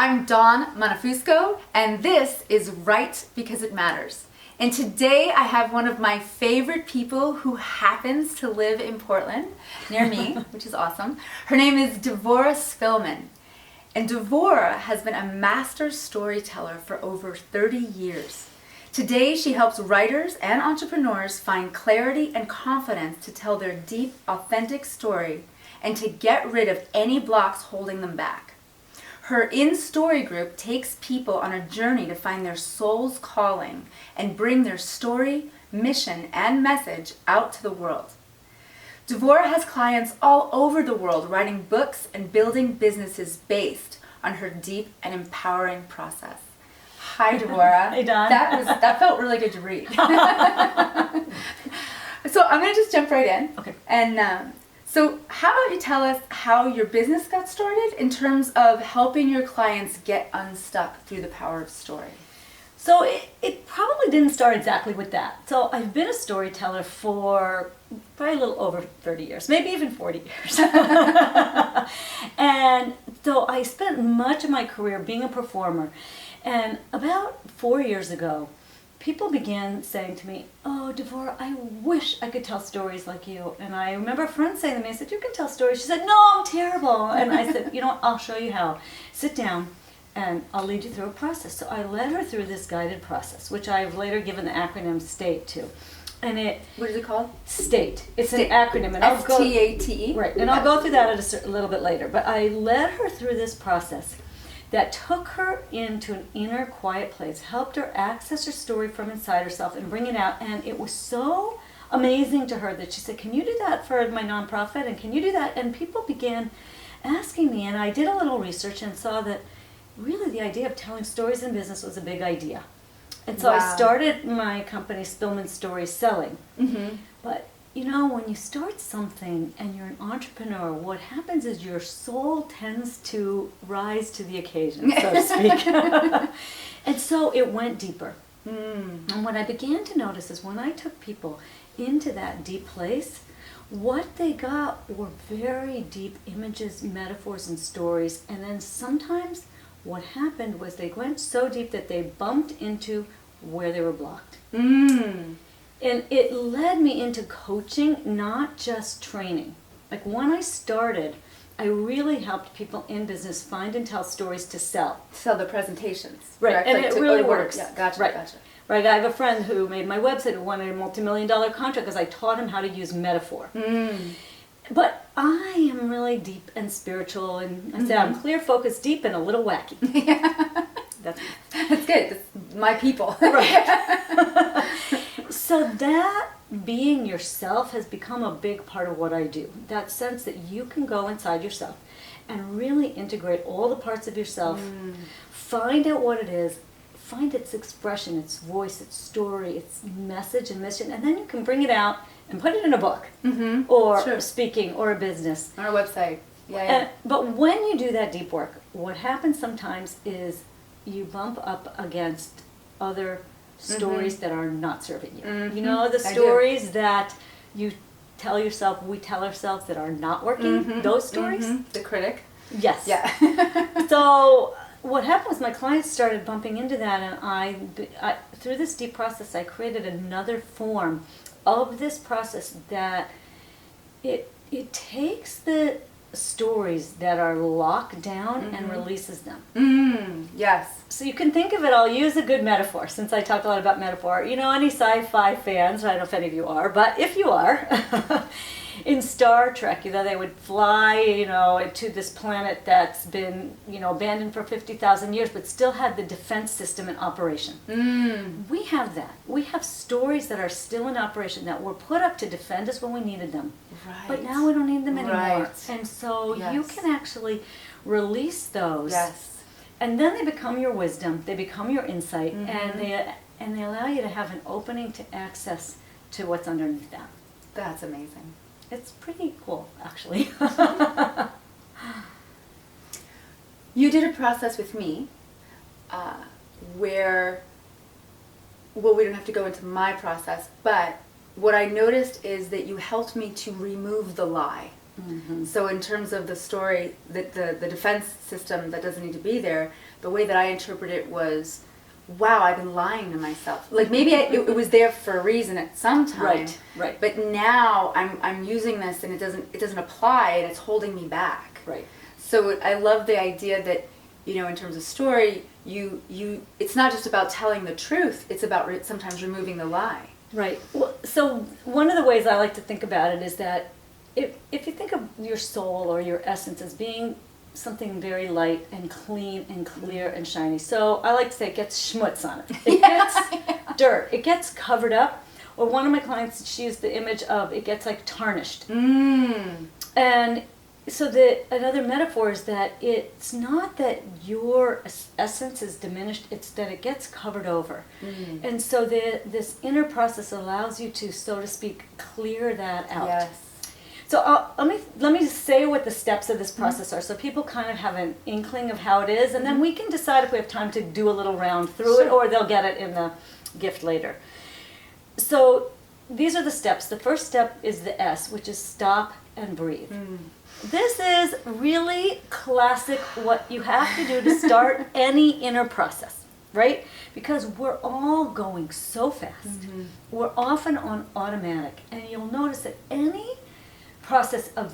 I'm Dawn Montefusco, and this is Write Because It Matters. And today I have one of my favorite people who happens to live in Portland, near me, which is awesome. Her name is Devorah Spillman. And Devorah has been a master storyteller for over 30 years. Today she helps writers and entrepreneurs find clarity and confidence to tell their deep, authentic story and to get rid of any blocks holding them back. Her in-story group takes people on a journey to find their soul's calling and bring their story, mission, and message out to the world. Devorah has clients all over the world writing books and building businesses based on her deep and empowering process. Hi, Devorah. Hey, Dawn. That felt really good to read. So I'm going to just jump right in. Okay. And so how about you tell us how your business got started in terms of helping your clients get unstuck through the power of story? So it probably didn't start exactly with that. So I've been a storyteller for probably a little over 30 years, maybe even 40 years. And so I spent much of my career being a performer. And about 4 years ago, people began saying to me, "Oh, Devorah, I wish I could tell stories like you." And I remember a friend saying to me, I said, "You can tell stories." She said, "No, I'm terrible." And I said, "You know what, I'll show you how. Sit down and I'll lead you through a process." So I led her through this guided process, which I've later given the acronym STATE to. And What is it called? STATE. It's STATE. an acronym. And I'll go, STATE? right, and I'll go through that a little bit later. But I led her through this process that took her into an inner quiet place, helped her access her story from inside herself and bring it out. And it was so amazing to her that she said, "Can you do that for my nonprofit? And can you do that?" And people began asking me, and I did a little research and saw that really the idea of telling stories in business was a big idea. And so Wow. I started my company, Spillman Story Selling. Mm-hmm. But you know, when you start something and you're an entrepreneur, what happens is your soul tends to rise to the occasion, so to speak. And so it went deeper. And what I began to notice is when I took people into that deep place, what they got were very deep images, metaphors, and stories. And then sometimes what happened was they went so deep that they bumped into where they were blocked. And it led me into coaching, not just training. Like when I started, I really helped people in business find and tell stories to sell. Sell the presentations. Right, correct? and Like it really order. works. Yeah, gotcha, Right. gotcha. Right, I have a friend who made my website who wanted a multi-million-dollar contract because I taught him how to use metaphor. But I am really deep and spiritual, and I said I'm clear, focused, deep, and a little wacky. That's That's good. That's my people. right. So that being yourself has become a big part of what I do. That sense that you can go inside yourself and really integrate all the parts of yourself, find out what it is, find its expression, its voice, its story, its message and mission, and then you can bring it out and put it in a book or Sure. speaking or a business. On our website. Yeah. But when you do that deep work, what happens sometimes is you bump up against other stories that are not serving you. You know, the I do. stories that you tell yourself, we tell ourselves that are not working, those stories? The critic. Yes. Yeah. So what happened was my clients started bumping into that, and I through this deep process, I created another form of this process that it takes the stories that are locked down and releases them. Yes. So you can think of it, I'll use a good metaphor since I talked a lot about metaphor. You know, any sci-fi fans, I don't know if any of you are, but if you are, in Star Trek, you know, they would fly, you know, to this planet that's been, you know, abandoned for 50,000 years, but still had the defense system in operation. We have that. We have stories that are still in operation that were put up to defend us when we needed them. Right. But now we don't need them anymore. Right. And so Yes. you can actually release those. Yes. And then they become your wisdom, they become your insight, and they allow you to have an opening to access to what's underneath that. That's amazing. It's pretty cool, actually. You did a process with me where, well, we don't have to go into my process, but what I noticed is that you helped me to remove the lie. So in terms of the story, the defense system that doesn't need to be there, the way that I interpret it was, wow, I've been lying to myself. Like maybe it was there for a reason at some time. Right. But now I'm using this and it doesn't apply and it's holding me back. Right. So I love the idea that, in terms of story, it's not just about telling the truth, it's about sometimes removing the lie. Right. Well, so one of the ways I like to think about it is that if you think of your soul or your essence as being something very light and clean and clear and shiny. So I like to say it gets schmutz on it. It gets dirt. It gets covered up. Or one of my clients, she used the image of it gets like tarnished. And so another metaphor is that it's not that your essence is diminished, it's that it gets covered over. And so this inner process allows you to, so to speak, clear that out. Yes. So let me just say what the steps of this process are, so people kind of have an inkling of how it is, and then we can decide if we have time to do a little round through it, or they'll get it in the gift later. So these are the steps. The first step is the S, which is stop and breathe. This is really classic what you have to do to start any inner process, right? Because we're all going so fast. We're often on automatic, and you'll notice that any process of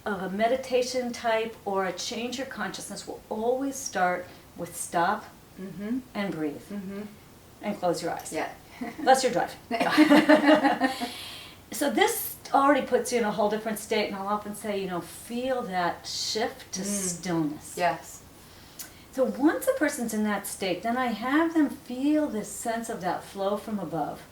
a meditation type or a change your consciousness will always start with stop and breathe and close your eyes. Yeah. Unless you're driving. So this already puts you in a whole different state, and I'll often say, feel that shift to stillness. Yes. So once a person's in that state, then I have them feel this sense of that flow from above.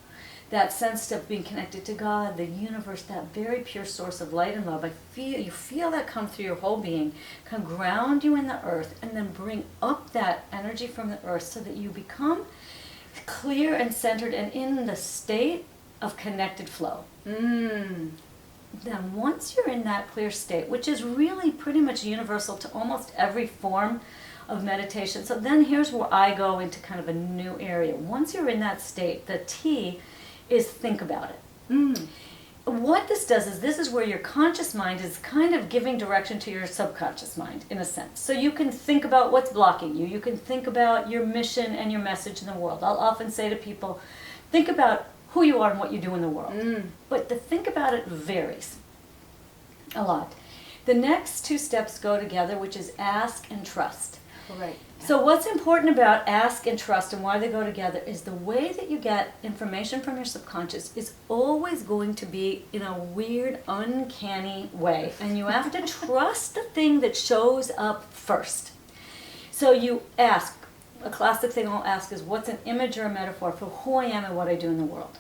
That sense of being connected to God, the universe, that very pure source of light and love. You feel that come through your whole being, kind of ground you in the earth, and then bring up that energy from the earth so that you become clear and centered and in the state of connected flow. Then once you're in that clear state, which is really pretty much universal to almost every form of meditation. So then here's where I go into kind of a new area. Once you're in that state, the T is think about it. What this does is this is where your conscious mind is kind of giving direction to your subconscious mind, in a sense. So you can think about what's blocking you. You can think about your mission and your message in the world. I'll often say to people, think about who you are and what you do in the world. But the think about it varies a lot. The next two steps go together, which is ask and trust. Right. So what's important about ask and trust and why they go together is the way that you get information from your subconscious is always going to be in a weird, uncanny way. And you have to trust the thing that shows up first. So you ask. A classic thing I'll ask is, what's an image or a metaphor for who I am and what I do in the world?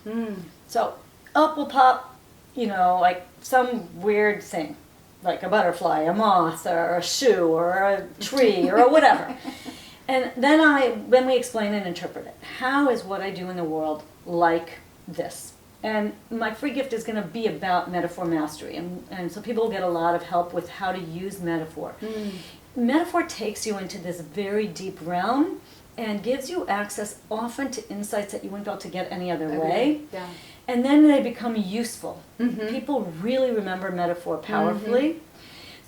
So up will pop, like some weird thing. Like a butterfly, a moth, or a shoe, or a tree, or whatever. And then we explain and interpret it. How is what I do in the world like this? And my free gift is going to be about metaphor mastery. And so people will get a lot of help with how to use metaphor. Metaphor takes you into this very deep realm and gives you access often to insights that you wouldn't be able to get any other way. Yeah. And then they become useful. People really remember metaphor powerfully.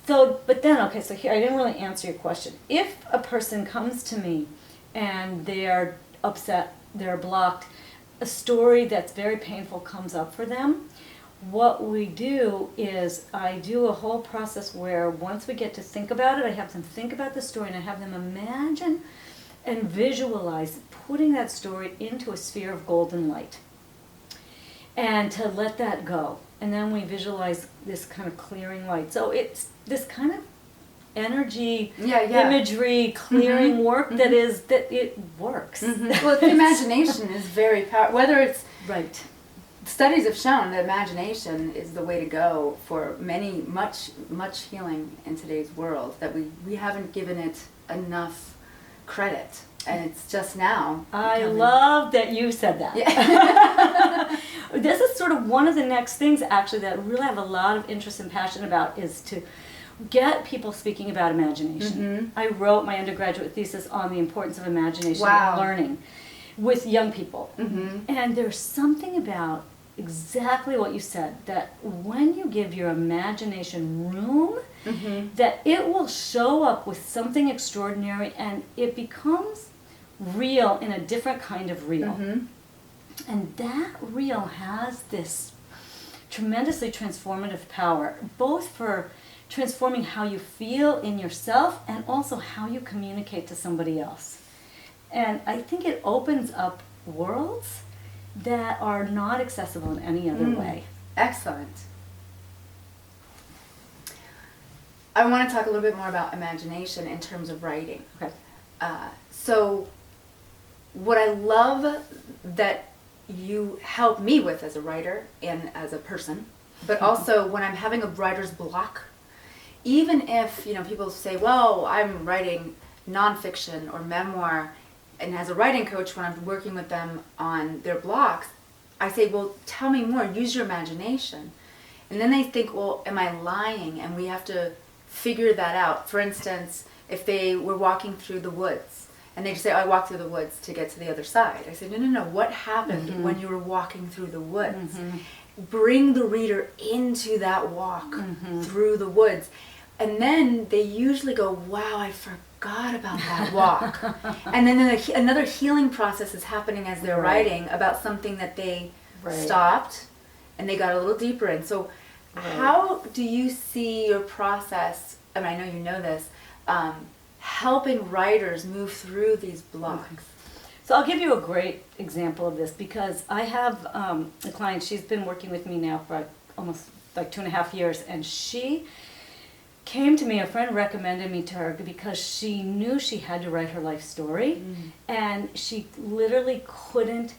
So, but then, okay, so here, I didn't really answer your question. If a person comes to me and they're upset, they're blocked, a story that's very painful comes up for them, what we do is I do a whole process where once we get to think about it, I have them think about the story and I have them imagine and visualize putting that story into a sphere of golden light. And to let that go. And then we visualize this kind of clearing light. So it's this kind of energy, imagery, clearing work that it works. Well, the imagination is very powerful. Whether it's... Right. Studies have shown that imagination is the way to go for much healing in today's world, that we haven't given it enough credit. And it's just now. I love that you said that. Yeah. This is sort of one of the next things, actually, that I really have a lot of interest and passion about, is to get people speaking about imagination. I wrote my undergraduate thesis on the importance of imagination and learning with young people. And there's something about exactly what you said, that when you give your imagination room, that it will show up with something extraordinary and it becomes real in a different kind of real. And that real has this tremendously transformative power, both for transforming how you feel in yourself and also how you communicate to somebody else. And I think it opens up worlds that are not accessible in any other way. Excellent. I want to talk a little bit more about imagination in terms of writing. Okay. So what I love that you help me with as a writer and as a person, but also when I'm having a writer's block, even if, people say, well, I'm writing nonfiction or memoir, and as a writing coach, when I'm working with them on their blocks, I say, well, tell me more, use your imagination. And then they think, well, am I lying? And we have to figure that out. For instance, if they were walking through the woods, and they just say, oh, I walked through the woods to get to the other side. I said, no, what happened when you were walking through the woods? Bring the reader into that walk through the woods. And then they usually go, wow, I forgot about that walk. And then another healing process is happening as they're writing about something that they stopped and they got a little deeper in. So how do you see your process, and I know you know this, helping writers move through these blocks? So I'll give you a great example of this because I have a client, she's been working with me now for almost like 2.5 years, and she came to me, a friend recommended me to her because she knew she had to write her life story, and she literally couldn't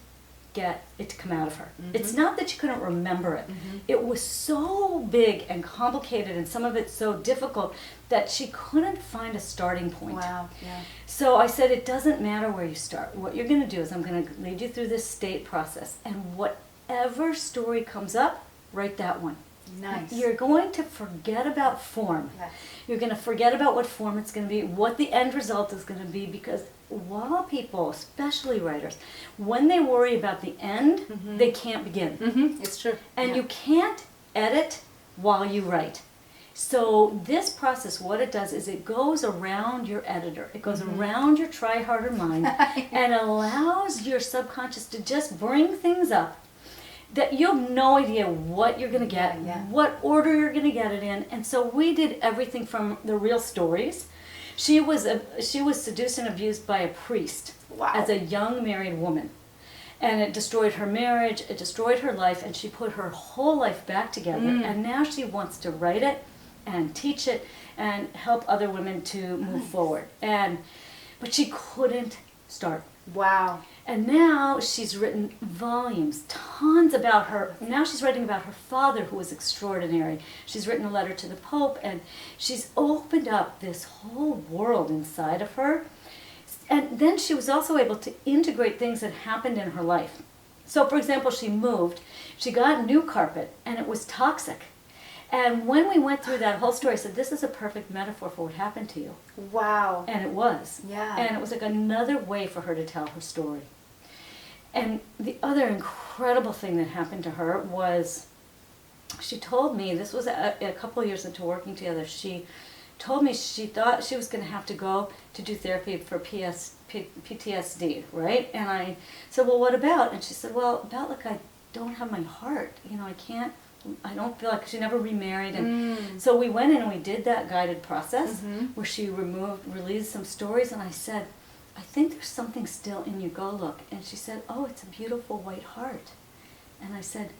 get it to come out of her. It's not that she couldn't remember it. It was so big and complicated and some of it so difficult that she couldn't find a starting point. Wow, yeah. So I said, it doesn't matter where you start. What you're going to do is I'm going to lead you through this state process, and whatever story comes up, write that one. Nice. You're going to forget about form. Yes. You're going to forget about what form it's going to be, what the end result is going to be, because while people, especially writers, when they worry about the end, they can't begin. It's true. And you can't edit while you write. So this process, what it does is it goes around your editor. It goes around your try-harder mind and allows your subconscious to just bring things up that you have no idea what you're going to get, what order you're going to get it in. And so we did everything from the real stories. She was seduced and abused by a priest as a young married woman. And it destroyed her marriage, it destroyed her life, and she put her whole life back together. And now she wants to write it and teach it and help other women to move forward. But she couldn't start. Wow. And now she's written volumes, tons about her. Now she's writing about her father, who was extraordinary. She's written a letter to the Pope, and she's opened up this whole world inside of her. And then she was also able to integrate things that happened in her life. So, for example, she moved, she got new carpet, and it was toxic. And when we went through that whole story, I said, this is a perfect metaphor for what happened to you. Wow. And it was. Yeah. And it was like another way for her to tell her story. And the other incredible thing that happened to her was, she told me, this was a couple of years into working together, she told me she thought she was going to have to go to do therapy for PTSD, right? And I said, well, what about? And she said, well, about like I don't have my heart. I don't feel like, she never remarried. And so we went in and we did that guided process where she released some stories, and I said, I think there's something still in you, go look. And she said, oh, it's a beautiful white heart. And I said,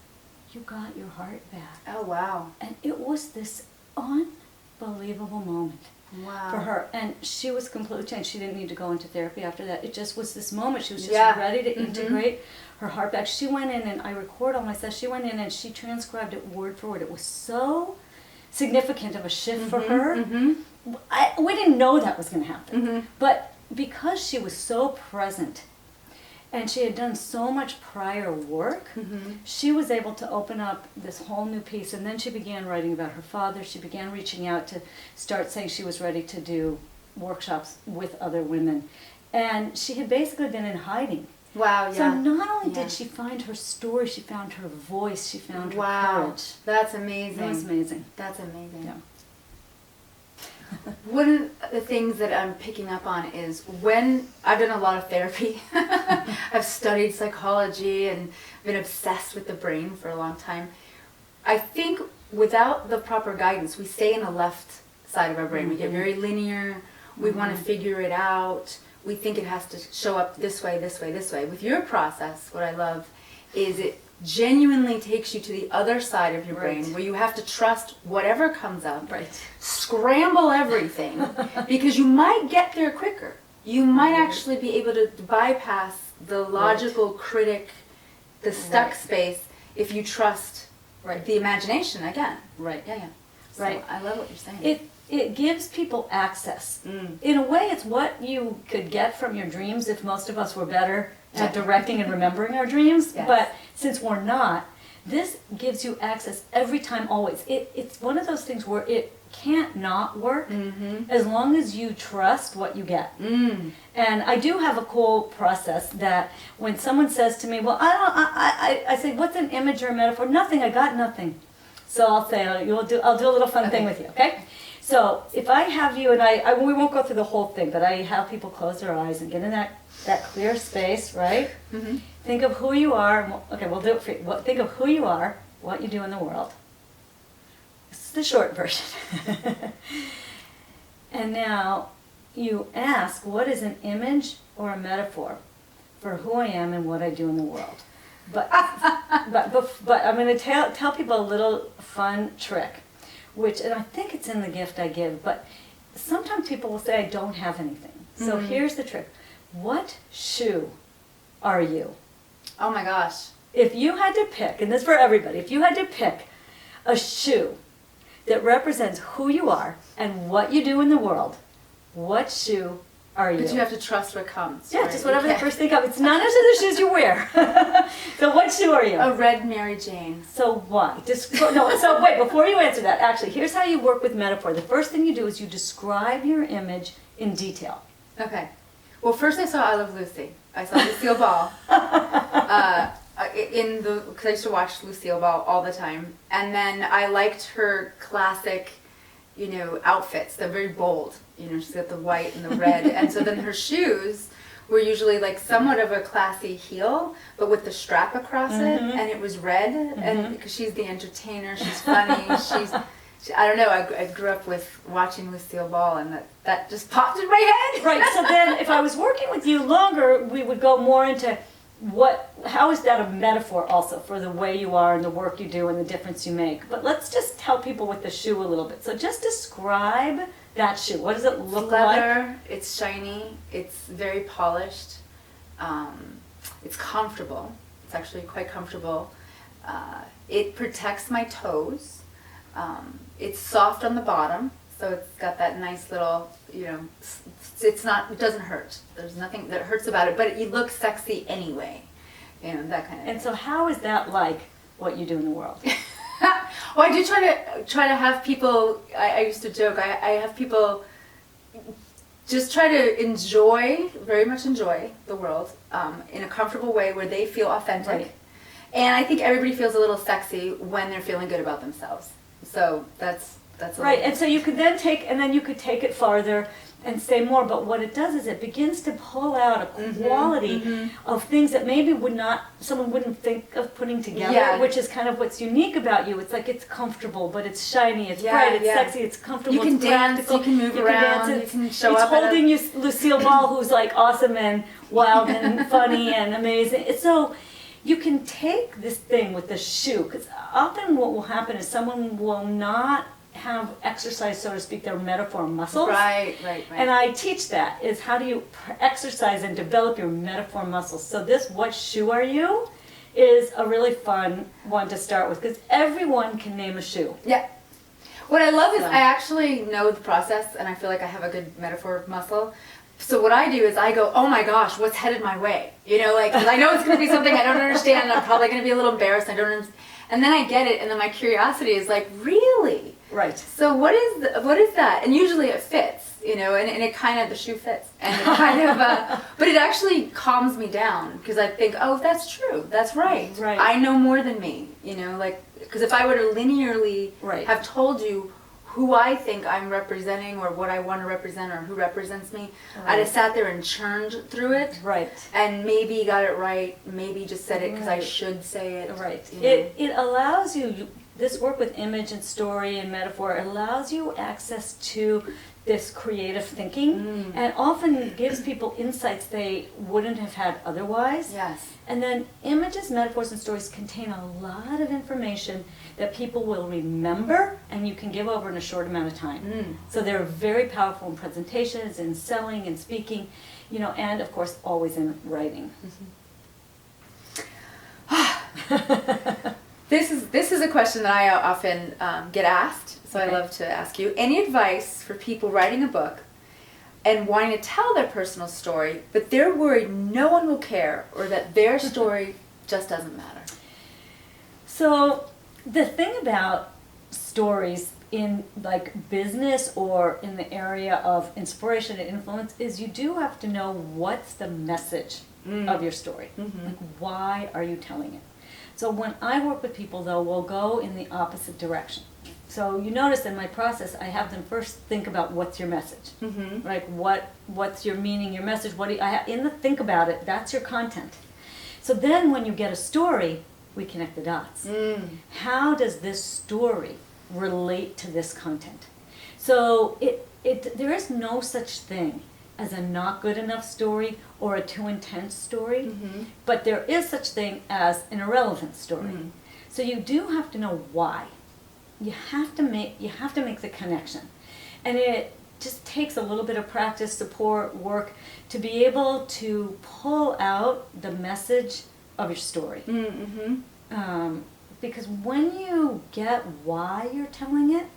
you got your heart back. Oh, wow. And it was this unbelievable moment for her. And she was completely changed. She didn't need to go into therapy after that. It just was this moment. She was just ready to integrate her heart back. She went in, and I record all my stuff. She went in and she transcribed it word for word. It was so significant of a shift for her. We didn't know that was going to happen. But because she was so present and she had done so much prior work, she was able to open up this whole new piece. And then she began writing about her father. She began reaching out to start saying she was ready to do workshops with other women. And she had basically been in hiding. Wow, yeah. So not only Yeah. did she find her story, she found her voice, she found her Wow. courage. That's amazing. It was amazing. That's amazing. Yeah. One of the things that I'm picking up on is when I've done a lot of therapy, I've studied psychology and been obsessed with the brain for a long time. I think without the proper guidance, we stay in the left side of our brain. We get very linear. We want to figure it out. We think it has to show up this way, this way, this way. With your process, what I love is it genuinely takes you to the other side of your brain where you have to trust whatever comes up, scramble everything, because you might get there quicker. You might actually be able to bypass the logical critic, the stuck space, if you trust the imagination again. Right. Yeah, yeah. So Right. I love what you're saying. It gives people access. In a way, it's what you could get from your dreams if most of us were better at directing and remembering our dreams. Yes. But since we're not, this gives you access every time, always. It's one of those things where it can't not work as long as you trust what you get. And I do have a cool process that when someone says to me, well, I say, what's an image or a metaphor? Nothing, I got nothing. So I'll say, I'll do a little fun thing with you, okay? So if I have you, and we won't go through the whole thing, but I have people close their eyes and get in that clear space, right? Think of who you are. Okay, we'll do it for you. Think of who you are, what you do in the world. This is the short version. And now you ask, what is an image or a metaphor for who I am and what I do in the world? But I'm going to tell people a little fun trick, and I think it's in the gift I give, but sometimes people will say I don't have anything. So here's the trick. What shoe are you? Oh my gosh. If you had to pick, and this is for everybody, if you had to pick a shoe that represents who you are and what you do in the world, what shoe are you? But you have to trust what comes. Yeah, right? just whatever the first thing comes. It's none of the shoes you wear. So what shoe are you? A red Mary Jane. So why? So wait, before you answer that, actually, here's how you work with metaphor. The first thing you do is you describe your image in detail. Okay. Well, first I saw I Love Lucy. I saw Lucille Ball. Because I used to watch Lucille Ball all the time. And then I liked her classic, outfits. They're very bold. She's got the white and the red. And so then her shoes were usually like somewhat of a classy heel, but with the strap across it. And it was red. And because she's the entertainer, she's funny. I don't know, I grew up with watching Lucille Ball, and that just popped in my head. Right, so then if I was working with you longer, we would go more into how is that a metaphor also for the way you are and the work you do and the difference you make. But let's just help people with the shoe a little bit. So just describe that shoe. What does it look like? Leather, it's shiny, it's very polished, it's comfortable. It's actually quite comfortable. It protects my toes. It's soft on the bottom, so it's got that nice little, it doesn't hurt. There's nothing that hurts about it, but it looks sexy anyway, that kind of thing. And so how is that like what you do in the world? Well, I do try to have people, I used to joke, I have people just try to very much enjoy the world in a comfortable way where they feel authentic. Right. And I think everybody feels a little sexy when they're feeling good about themselves. So that's right. And so you could then take it farther and say more. But what it does is it begins to pull out a quality of things that maybe someone wouldn't think of putting together, which is kind of what's unique about you. It's like it's comfortable, but it's shiny, it's bright, it's sexy, it's comfortable, you can it's dance, practical. you can move around, you can show up. It's holding you, Lucille Ball, who's like awesome and wild and funny and amazing. So you can take this thing with the shoe, because often what will happen is someone will not have exercise, so to speak, their metaphor muscles. Right. And I teach that, is how do you exercise and develop your metaphor muscles. So this, what shoe are you, is a really fun one to start with, because everyone can name a shoe. Yeah. What I love is I actually know the process, and I feel like I have a good metaphor muscle. So what I do is I go, oh my gosh, what's headed my way? 'Cause I know it's going to be something I don't understand, and I'm probably going to be a little embarrassed. I don't understand. And then I get it, and then my curiosity is like, really? Right. So what is that? And usually it fits. you know, and it kind of, the shoe fits, and it kind of, but it actually calms me down, because I think, oh, that's true, that's right. Right. I know more than me, you know, like, because if I were to linearly Right. have told you who I think I'm representing, or what I want to represent, or who represents me, I'd have sat there and churned through it, Right. and maybe got it right, maybe just said it because I Right. should say it. Right. You know? It allows you, this work with image and story and metaphor allows you access to this creative thinking, and often gives people insights they wouldn't have had otherwise. Yes. And then images, metaphors, and stories contain a lot of information that people will remember and you can give over in a short amount of time. So they're very powerful in presentations, in selling, and speaking, you know, and of course always in writing. This is a question that I often get asked, so I Okay. love to ask you. Any advice for people writing a book and wanting to tell their personal story, but they're worried no one will care, or that their story just doesn't matter? So the thing about stories in like business or in the area of inspiration and influence is you do have to know what's the message of your story. Like, why are you telling it? So when I work with people, though, we'll go in the opposite direction. So you notice in my process, I have them first think about what's your message. Like, what's your meaning, your message? What do you, in the think about it, that's your content. So then when you get a story, we connect the dots. How does this story relate to this content? So there is no such thing as a not good enough story or a too intense story, but there is such thing as an irrelevant story. So you do have to know why. You have to make the connection, and it just takes a little bit of practice, support, work to be able to pull out the message of your story. Because when you get why you're telling it,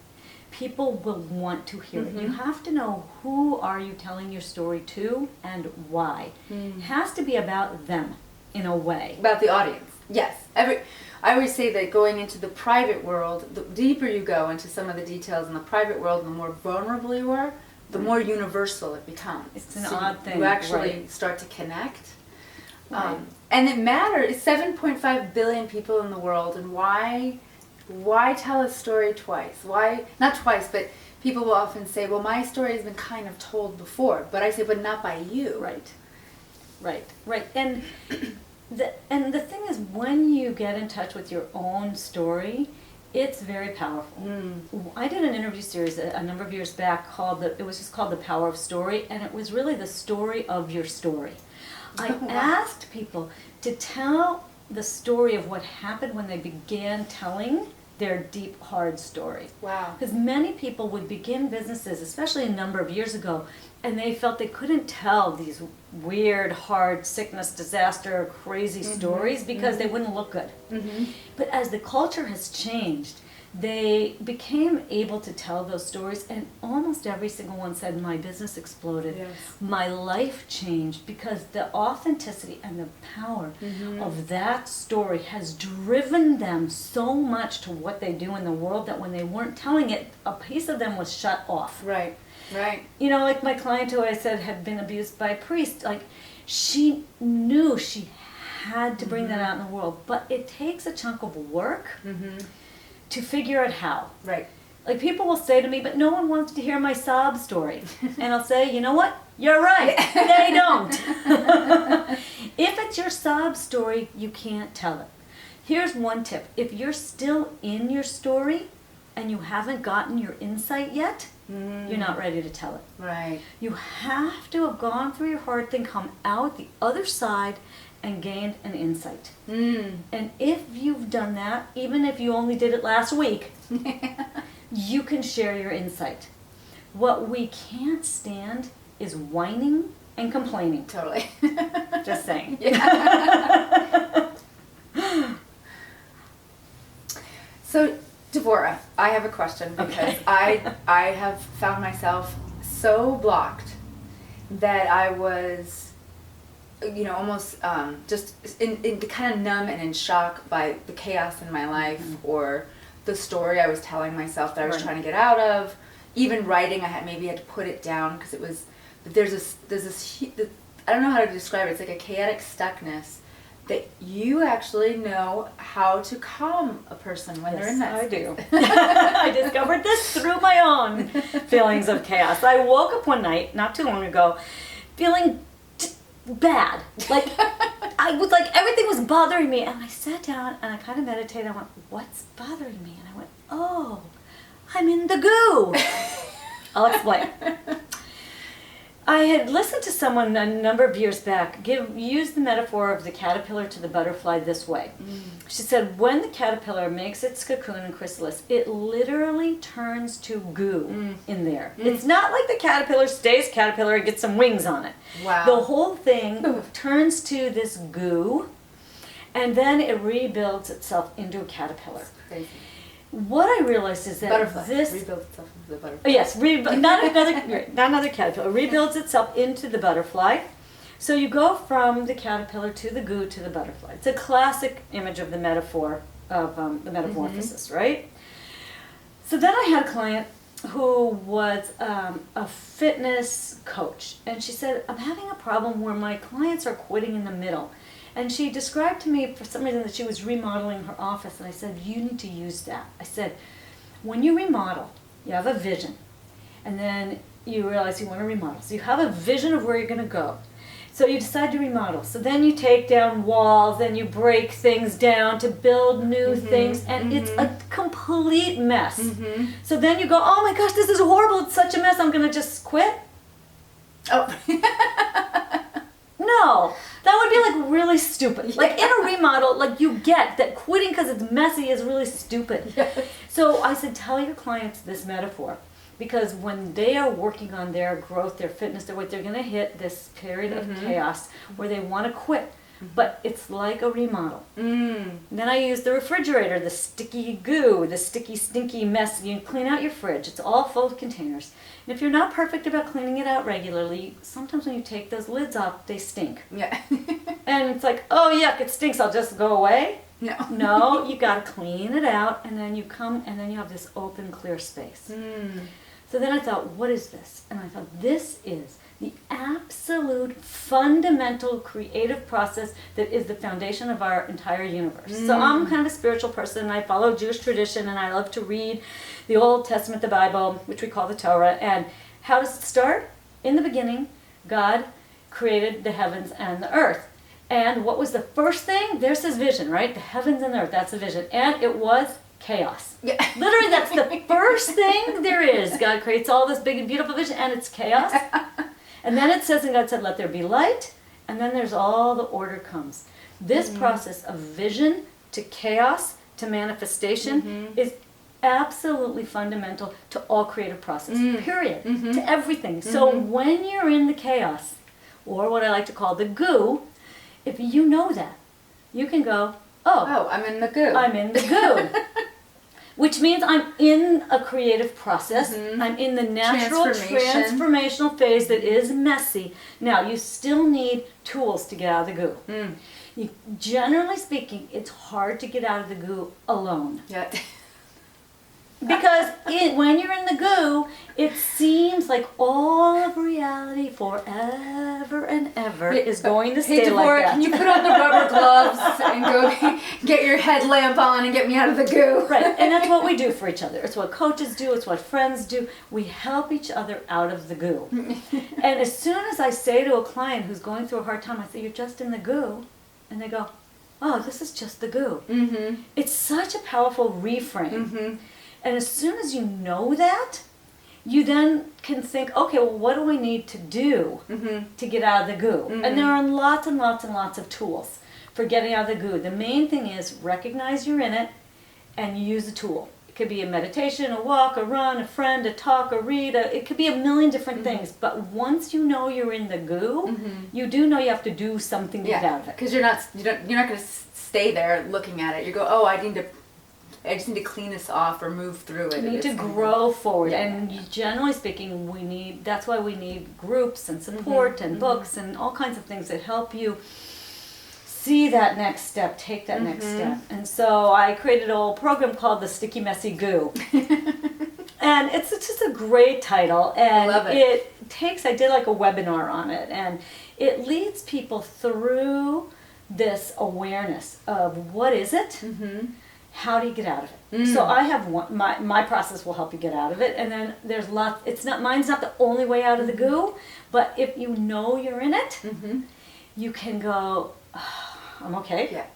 people will want to hear it. You have to know who are you telling your story to and why. It has to be about them in a way. About the audience. Yes. I always say that going into the private world, the deeper you go into some of the details in the private world, the more vulnerable you are, the more universal it becomes. It's an odd thing. You actually start to connect. And it matters. It's 7.5 billion people in the world, and why tell a story twice? Why, not twice, but people will often say, well, my story has been kind of told before. But I say, but not by you. Right. And the thing is, when you get in touch with your own story, it's very powerful. I did an interview series a number of years back it was just called The Power of Story, and it was really the story of your story. I asked people to tell the story of what happened when they began telling their deep, hard story. Wow. Because many people would begin businesses, especially a number of years ago, and they felt they couldn't tell these weird, hard sickness, disaster, crazy stories because they wouldn't look good. But as the culture has changed, they became able to tell those stories, and almost every single one said, my business exploded. Yes. My life changed, because the authenticity and the power of that story has driven them so much to what they do in the world that when they weren't telling it, a piece of them was shut off. Right. You know, like my client who I said had been abused by a priest, like she knew she had to bring that out in the world, but it takes a chunk of work to figure out how. Right. Like, people will say to me, but no one wants to hear my sob story. And I'll say, you know what? You're right. They don't. If it's your sob story, you can't tell it. Here's one tip. If you're still in your story and you haven't gotten your insight yet, you're not ready to tell it. Right. You have to have gone through your hard thing, come out the other side, and gained an insight. And if you've done that, even if you only did it last week, you can share your insight. What we can't stand is whining and complaining. Totally. Just saying. So, Devorah, I have a question, because I have found myself so blocked that I was, you know, almost just in kind of numb and in shock by the chaos in my life, or the story I was telling myself that I was trying to get out of. even writing, maybe had to put it down because it was, there's this, I don't know how to describe it. It's like a chaotic stuckness that you actually know how to calm a person when they're in that I do. I discovered this through my own feelings of chaos. I woke up one night, not too long ago, feeling bad. Like, I was like, everything was bothering me. And I sat down and I kind of meditated. I went, what's bothering me? And I went, oh, I'm in the goo. I'll explain. I had listened to someone a number of years back use the metaphor of the caterpillar to the butterfly this way. She said, when the caterpillar makes its cocoon and chrysalis, it literally turns to goo in there. It's not like the caterpillar stays caterpillar and gets some wings on it. Wow. The whole thing turns to this goo, and then it rebuilds itself into a caterpillar. That's crazy. What I realized is that Butterfly this rebuilds itself into the butterfly. yes, not another caterpillar. Rebuilds itself into the butterfly. So you go from the caterpillar to the goo to the butterfly. It's a classic image of the metaphor of the metamorphosis, right? So then I had a client who was a fitness coach, and she said, I'm having a problem where my clients are quitting in the middle. And she described to me for some reason that she was remodeling her office, and I said, you need to use that. I said, when you remodel, you have a vision, and then you realize you want to remodel. So you have a vision of where you're going to go. So you decide to remodel. So then you take down walls, and you break things down to build new things, and it's a complete mess. So then you go, oh my gosh, this is horrible, it's such a mess, I'm going to just quit? Oh. No, that would be like really stupid. Like in a remodel, like you get that quitting because it's messy is really stupid. Yes. So I said, tell your clients this metaphor, because when they are working on their growth, their fitness, their weight, they're going to hit this period of chaos where they want to quit. But it's like a remodel. Then I use the refrigerator, the sticky goo, the sticky, stinky mess. You clean out your fridge. It's all full of containers. And if you're not perfect about cleaning it out regularly, sometimes when you take those lids off, they stink. Yeah. And it's like, oh yuck, it stinks, I'll just go away. No. No, you got to clean it out, and then you come, and then you have this open, clear space. So then I thought, what is this? And I thought, this is the absolute fundamental creative process that is the foundation of our entire universe. So I'm kind of a spiritual person, and I follow Jewish tradition, and I love to read the Old Testament, the Bible, which we call the Torah. And how does it start? In the beginning, God created the heavens and the earth. And what was the first thing? There's his vision, right? The heavens and the earth, that's the vision. And it was chaos. Yeah. Literally, that's the first thing there is. God creates all this big and beautiful vision, and it's chaos. And then it says, and God said, let there be light, and then there's all the order comes. This process of vision to chaos to manifestation is absolutely fundamental to all creative process, period, to everything. So when you're in the chaos, or what I like to call the goo, if you know that, you can go, oh, I'm in the goo. I'm in the goo. Which means I'm in a creative process. I'm in the natural transformational phase that is messy. Now, you still need tools to get out of the goo. Generally speaking, it's hard to get out of the goo alone. Yeah. Because when you're in the goo, it seems like all of reality forever and ever is going to stay Devorah, like that. can you put on the rubber gloves and go get your headlamp on and get me out of the goo? Right, and that's what we do for each other. It's what coaches do, it's what friends do. We help each other out of the goo. And as soon as I say to a client who's going through a hard time, I say, you're just in the goo. And they go, oh, this is just the goo. It's such a powerful reframe. And as soon as you know that, you then can think, okay, well, what do I need to do to get out of the goo? And there are lots and lots and lots of tools for getting out of the goo. The main thing is recognize you're in it and use a tool. It could be a meditation, a walk, a run, a friend, a talk, a read. It could be a million different things. But once you know you're in the goo, you do know you have to do something to get out of it. Because you're not going to stay there looking at it. You go, oh, I just need to clean this off or move through it. You need to grow forward, and generally speaking, that's why we need groups and support and books and all kinds of things that help you see that next step, take that next step. And so I created a whole program called the Sticky Messy Goo. And it's just a great title, and Love it. I did like a webinar on it, and it leads people through this awareness of what is it, how do you get out of it. So I have my process will help you get out of it, and then there's lots. Mine's not the only way out of the goo, but if you know you're in it, you can go, I'm okay, Yeah.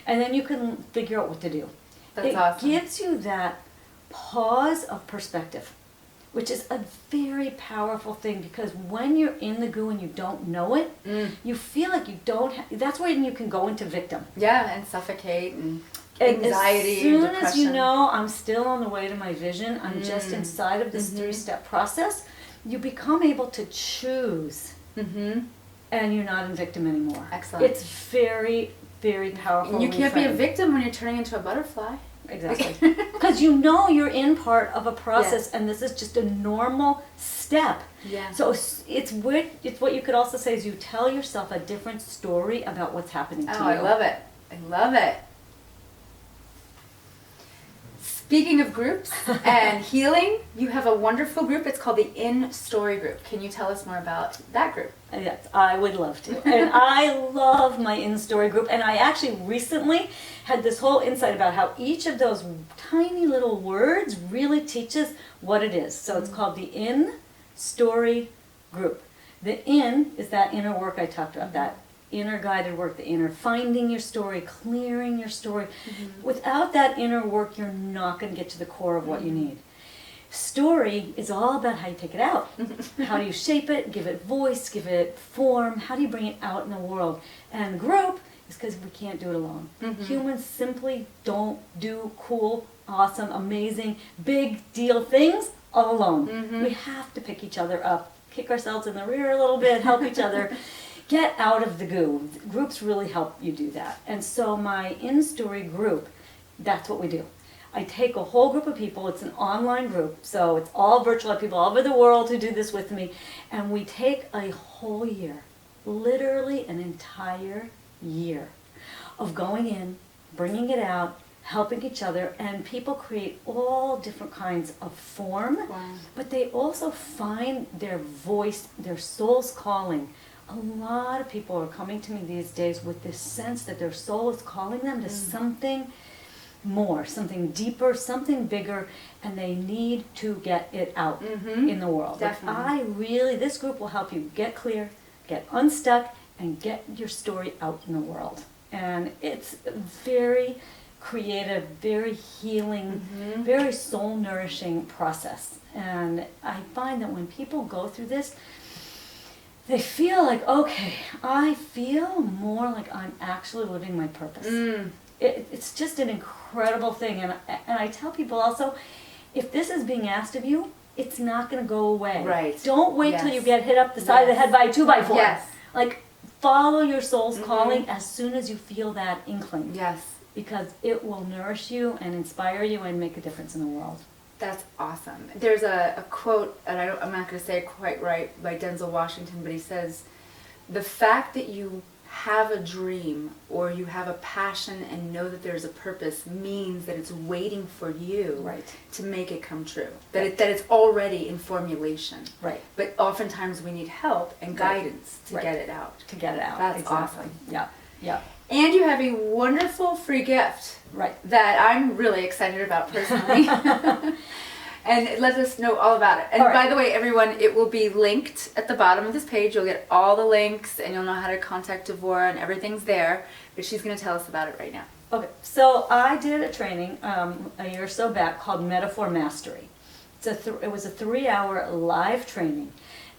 and then you can figure out what to do. That's awesome. It gives you that pause of perspective, which is a very powerful thing, because when you're in the goo and you don't know it, you feel like you don't that's when you can go into victim. Yeah, and suffocate and anxiety. As soon and as you depression. know I'm still on the way to my vision, I'm just inside of this 3-step process, you become able to choose, and you're not in victim anymore. Excellent. It's very, very powerful. And you can't be a reframe. victim when you're turning into a butterfly. Exactly. Because you know you're in part of a process, and this is just a normal step. Yeah. So it's what you could also say is you tell yourself a different story about what's happening to you. Oh, I love it. I love it. Speaking of groups and healing, you have a wonderful group. It's called the In Story Group. Can you tell us more about that group? Yes, I would love to. And I love my in-story group. And I actually recently had this whole insight about how each of those tiny little words really teaches what it is. So it's called the In-Story Group. The in is that inner work I talked about, that inner guided work, the inner finding your story, clearing your story. Without that inner work, you're not going to get to the core of what you need. Story is all about how you take it out. How do you shape it, give it voice, give it form? How do you bring it out in the world? And group is because we can't do it alone. Humans simply don't do cool, awesome, amazing, big deal things all alone. We have to pick each other up, kick ourselves in the rear a little bit, help each other. Get out of the goo. Groups really help you do that. And so my in-story group, that's what we do. I take a whole group of people, it's an online group, so it's all virtual people all over the world who do this with me, and we take a whole year, literally an entire year, of going in, bringing it out, helping each other, and people create all different kinds of form, but they also find their voice, their soul's calling. A lot of people are coming to me these days with this sense that their soul is calling them to something more, something deeper, something bigger, and they need to get it out in the world. Definitely. This group will help you get clear, get unstuck, and get your story out in the world. And it's a very creative, very healing, very soul-nourishing process. And I find that when people go through this, they feel like, okay, I feel more like I'm actually living my purpose. It's just an incredible thing. And I tell people also, if this is being asked of you, it's not going to go away. Right. Don't wait till you get hit up the side of the head by a 2x4. Yes. Like, follow your soul's calling as soon as you feel that inkling. Yes. Because it will nourish you and inspire you and make a difference in the world. That's awesome. There's a quote, and I'm not going to say it quite right, by Denzel Washington, but he says, the fact that you have a dream or you have a passion and know that there's a purpose means that it's waiting for you to make it come true. That it's already in formulation. Right. But oftentimes we need help and guidance to get it out. To get it out. That's exactly. awesome. Yeah. Yeah. And you have a wonderful free gift that I'm really excited about personally. And let us know all about it. And by the way, everyone, it will be linked at the bottom of this page. You'll get all the links and you'll know how to contact Devorah, and everything's there. But she's going to tell us about it right now. Okay, so I did a training a year or so back called Metaphor Mastery. It was a 3-hour live training.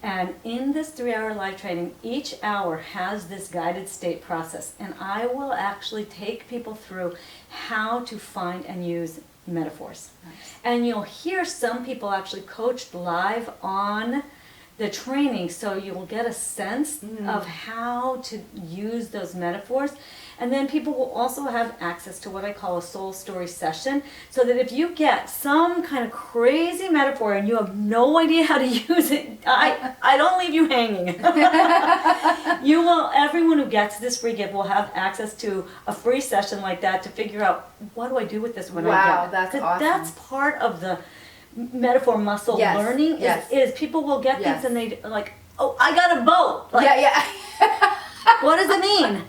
And in this 3-hour live training, each hour has this guided state process. And I will actually take people through how to find and use metaphors. Nice. And you'll hear some people actually coached live on the training, so you will get a sense of how to use those metaphors. And then people will also have access to what I call a soul story session, so that if you get some kind of crazy metaphor and you have no idea how to use it, I don't leave you hanging. You will, everyone who gets this free gift will have access to a free session like that to figure out, what do I do with this when I get it? That's awesome. That's part of the metaphor muscle Yes, learning yes. is people will get Yes. things and they like, oh, I got a boat. Like, Yeah. what does it mean?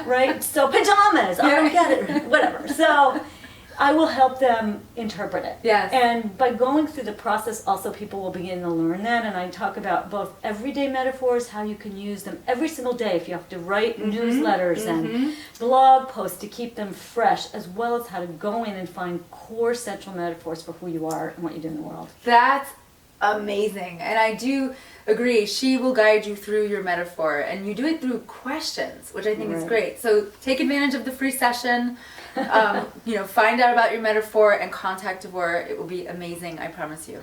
Right? So pajamas, I don't get it. Whatever. So I will help them interpret it. Yes. And by going through the process, also people will begin to learn that. And I talk about both everyday metaphors, how you can use them every single day if you have to write newsletters and blog posts to keep them fresh, as well as how to go in and find core central metaphors for who you are and what you do in the world. That's amazing. And I do agree. She will guide you through your metaphor, and you do it through questions, which I think is great. So take advantage of the free session. Find out about your metaphor and contact Devorah. It will be amazing, I promise you.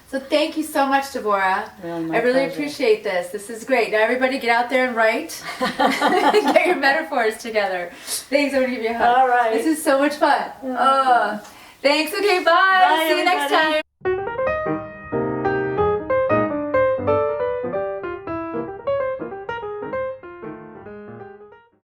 So thank you so much, Devorah. Well, I really pleasure. appreciate this. This is great. Now everybody get out there and write. Get your metaphors together. Thanks. I'm going to give you a hug. All right. This is so much fun. Thanks. Okay, bye. Bye, See you next everybody. time.